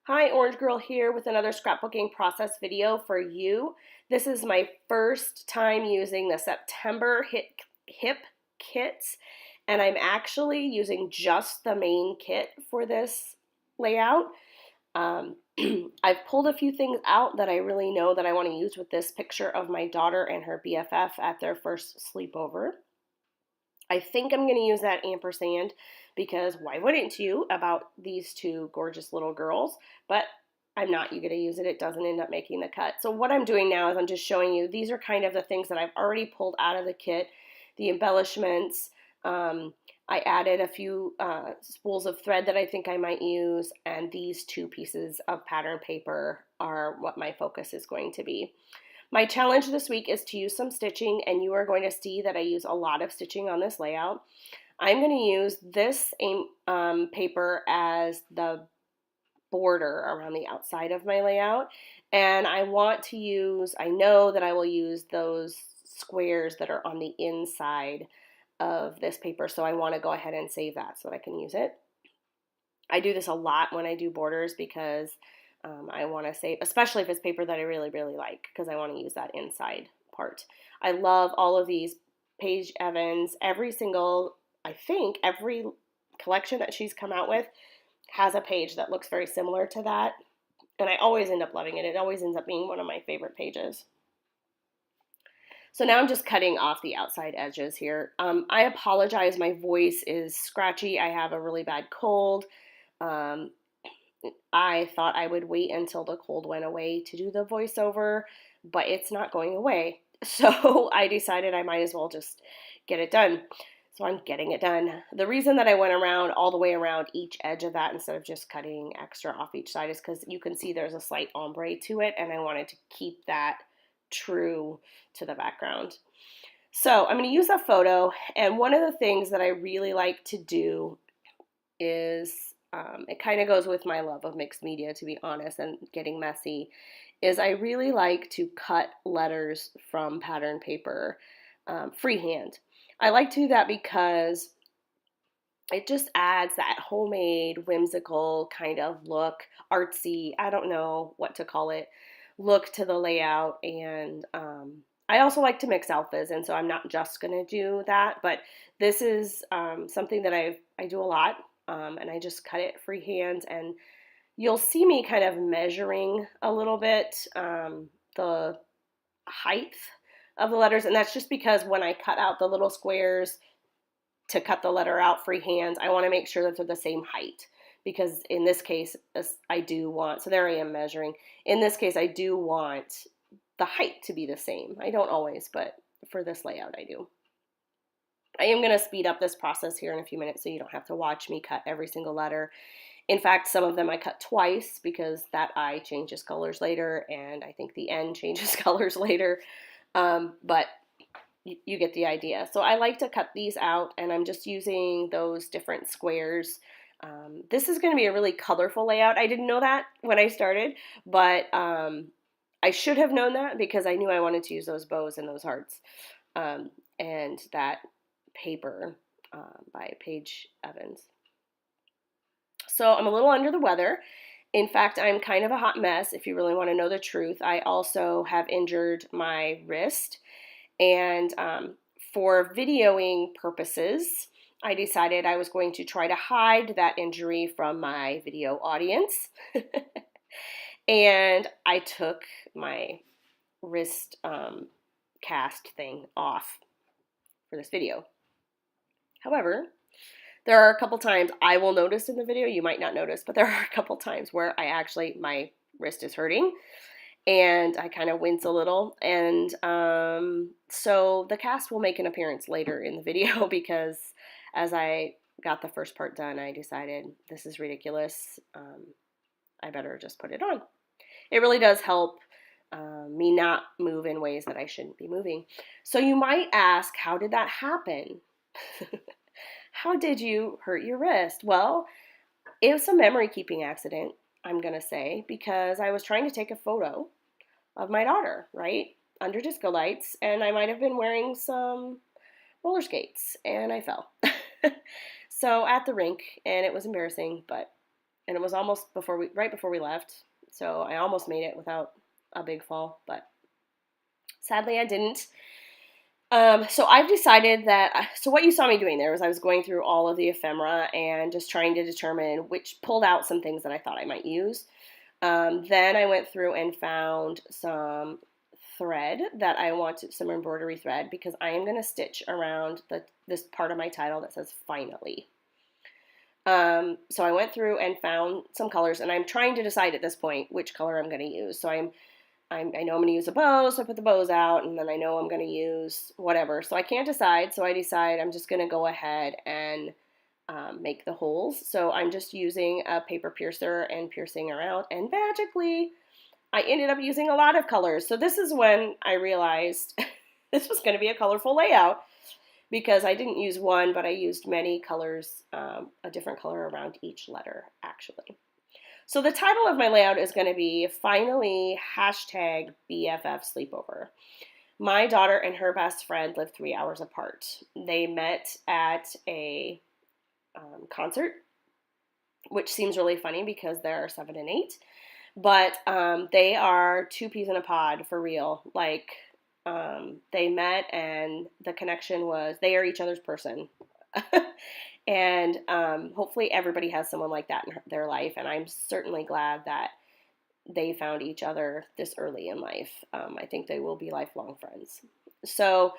Hi, Orange Girl here with another scrapbooking process video for you. This is my first time using the September Hip kits, and I'm actually using just the main kit for this layout. Um, I've pulled a few things out that I really know that I want to use with this picture of my daughter and her BFF at their first sleepover. I think I'm going to use that ampersand because why wouldn't you about these two gorgeous little girls? But I'm not. You get to use it. It doesn't end up making the cut. So what I'm doing now is I'm just showing you these are kind of the things that I've already pulled out of the kit, the embellishments. Um, I added a few spools of thread that I think I might use, and these two pieces of pattern paper are what my focus is going to be. My challenge this week is to use some stitching, and you are going to see that I use a lot of stitching on this layout. I'm going to use this paper as the border around the outside of my layout, and I know that I will use those squares that are on the inside of this paper, so I want to go ahead and save that so that I can use it. I do this a lot when I do borders because I want to save, especially if it's paper that I really, really like, because I want to use that inside part. I love all of these Paige Evans. I think every collection that she's come out with has a page that looks very similar to that. And I always end up loving it. It always ends up being one of my favorite pages. So now I'm just cutting off the outside edges here. I apologize, my voice is scratchy. I have a really bad cold. Um, I thought I would wait until the cold went away to do the voiceover, but it's not going away. So I decided I might as well just get it done. So I'm getting it done. The reason that I went around all the way around each edge of that instead of just cutting extra off each side is because you can see there's a slight ombre to it, and I wanted to keep that true to the background. So I'm going to use a photo, and one of the things that I really like to do is it kind of goes with my love of mixed media, to be honest, and getting messy, is I really like to cut letters from pattern paper freehand. I like to do that because it just adds that homemade, whimsical kind of look, artsy, I don't know what to call it, look to the layout. And I also like to mix alphas, and so I'm not just going to do that, but this is something that I do a lot, and I just cut it freehand, and you'll see me kind of measuring a little bit the height of the letters, and that's just because when I cut out the little squares to cut the letter out freehand, I want to make sure that they're the same height, because in this case I do want, so there I am measuring, in this case I do want the height to be the same. I don't always, but for this layout I do. I am going to speed up this process here in a few minutes so you don't have to watch me cut every single letter. In fact, some of them I cut twice because that I changes colors later, and I think the N changes colors later, but you get the idea. So I like to cut these out, and I'm just using those different squares. This is going to be a really colorful layout. I didn't know that when I started, but I should have known that because I knew I wanted to use those bows and those hearts, and that paper by Paige Evans. So I'm a little under the weather. In fact, I'm kind of a hot mess if you really want to know the truth. I also have injured my wrist, and for videoing purposes, I decided I was going to try to hide that injury from my video audience. And I took my wrist cast thing off for this video. However, there are a couple times I will notice in the video, you might not notice, but there are a couple times where my wrist is hurting and I kind of wince a little. And so the cast will make an appearance later in the video because as I got the first part done, I decided this is ridiculous. I better just put it on. It really does help me not move in ways that I shouldn't be moving. So you might ask, how did that happen? How did you hurt your wrist? Well, it was a memory keeping accident, I'm going to say, because I was trying to take a photo of my daughter, right, under disco lights, and I might have been wearing some roller skates, and I fell. So at the rink, and it was embarrassing, but and it was almost right before we left. So I almost made it without a big fall, but sadly I didn't. So I've decided that, so what you saw me doing there was I was going through all of the ephemera and just trying to determine pulled out some things that I thought I might use. Then I went through and found some thread that I wanted, some embroidery thread, because I am going to stitch around this part of my title that says finally. So I went through and found some colors, and I'm trying to decide at this point which color I'm going to use. So I know I'm going to use a bow, so I put the bows out, and then I know I'm going to use whatever. So I can't decide, so I decide I'm just going to go ahead and make the holes. So I'm just using a paper piercer and piercing around, and magically I ended up using a lot of colors. So this is when I realized this was going to be a colorful layout, because I didn't use one, but I used many colors, a different color around each letter, actually. So the title of my layout is going to be finally #BFF sleepover. My daughter and her best friend live 3 hours apart. They met at a concert, which seems really funny because they're 7 and 8, but they are two peas in a pod for real. Like, they met and the connection was they are each other's person. And hopefully everybody has someone like that in their life, and I'm certainly glad that they found each other this early in life. I think they will be lifelong friends. So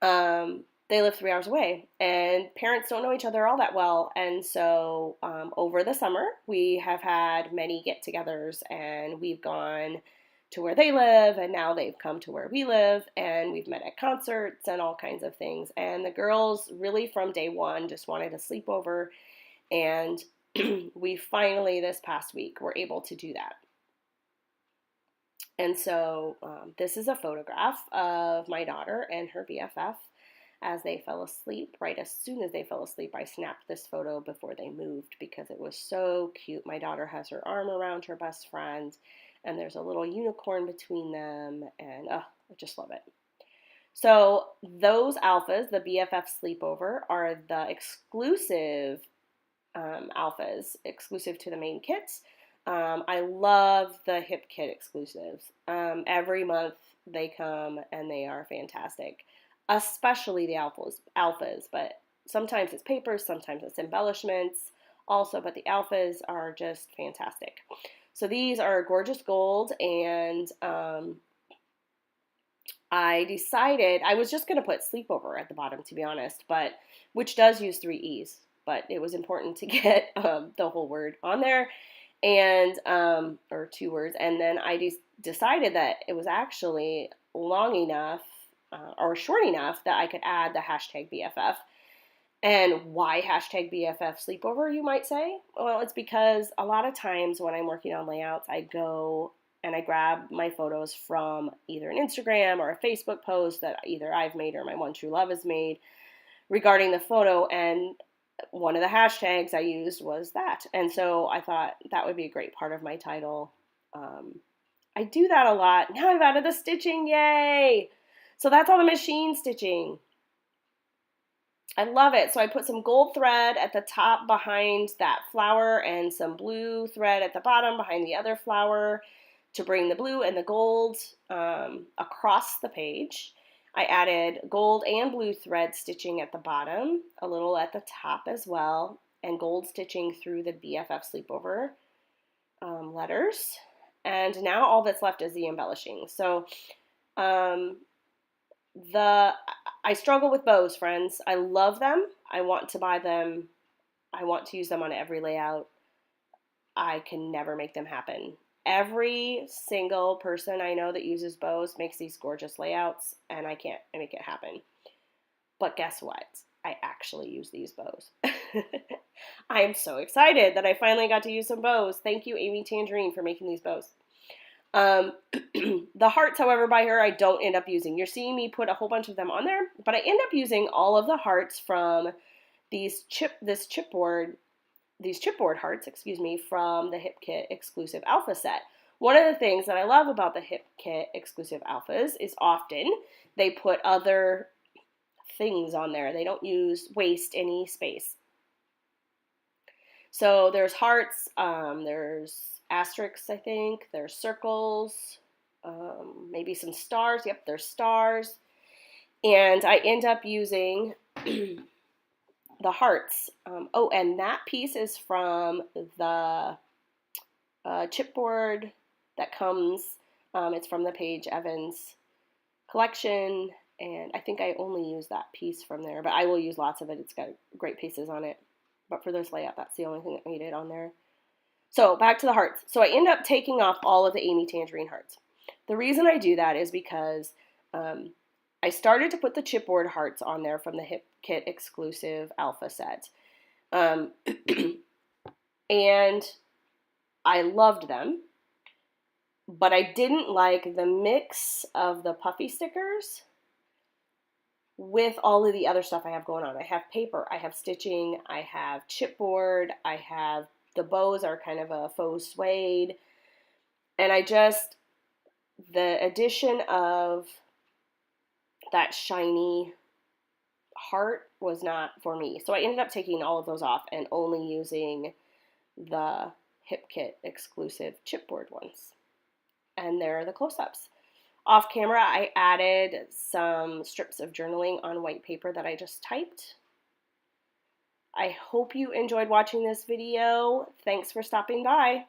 they live 3 hours away, and parents don't know each other all that well. And so over the summer, we have had many get-togethers, and we've gone to where they live, and now they've come to where we live, and we've met at concerts and all kinds of things. And the girls really from day one just wanted a sleepover, and we finally this past week were able to do that. And so this is a photograph of my daughter and her BFF as they fell asleep. Right as soon as they fell asleep, I snapped this photo before they moved because it was so cute. My daughter has her arm around her best friend, and there's a little unicorn between them, and I just love it. So those alphas, the BFF sleepover, are the exclusive alphas, exclusive to the main kits. I love the Hip Kit exclusives. Every month they come and they are fantastic, especially the alphas, but sometimes it's papers, sometimes it's embellishments also, but the alphas are just fantastic. So these are gorgeous gold, and I decided I was just going to put sleepover at the bottom, to be honest, but which does use 3 E's, but it was important to get the whole word on there, and or 2 words, and then I decided that it was actually long enough or short enough that I could add the #BFF. And why #BFF sleepover, you might say? Well, it's because a lot of times when I'm working on layouts, I go and I grab my photos from either an Instagram or a Facebook post that either I've made or my One True Love has made regarding the photo, and one of the hashtags I used was that. And so I thought that would be a great part of my title. I do that a lot. Now I've added the stitching, yay! So that's all the machine stitching. I love it. So I put some gold thread at the top behind that flower and some blue thread at the bottom behind the other flower to bring the blue and the gold across the page. I added gold and blue thread stitching at the bottom, a little at the top as well, and gold stitching through the BFF sleepover letters. And now all that's left is the embellishing. So I struggle with bows, friends. I love them. I want to buy them. I want to use them on every layout. I can never make them happen. Every single person I know that uses bows makes these gorgeous layouts, and I can't make it happen. But guess what? I actually use these bows. I am so excited that I finally got to use some bows. Thank you, Amy Tangerine, for making these bows. The hearts, however, by her, I don't end up using. You're seeing me put a whole bunch of them on there, but I end up using all of the hearts from these chipboard hearts, from the Hip Kit exclusive alpha set. One of the things that I love about the Hip Kit exclusive alphas is often they put other things on there. They don't waste any space. So there's hearts, there's asterisks, I think, there's circles, maybe some stars. Yep, there's stars. And I end up using the hearts. Oh, and that piece is from the chipboard that comes. It's from the Paige Evans collection, and I think I only use that piece from there, but I will use lots of it. It's got great pieces on it. But for this layout, that's the only thing that made it on there. So back to the hearts. So I end up taking off all of the Amy Tangerine hearts. The reason I do that is because I started to put the chipboard hearts on there from the Hip Kit exclusive alpha set. And I loved them, but I didn't like the mix of the puffy stickers with all of the other stuff I have going on. I have paper, I have stitching, I have chipboard, I have the bows are kind of a faux suede, and the addition of that shiny heart was not for me. So I ended up taking all of those off and only using the Hip Kit exclusive chipboard ones. And there are the close-ups. Off camera, I added some strips of journaling on white paper that I just typed. I hope you enjoyed watching this video. Thanks for stopping by.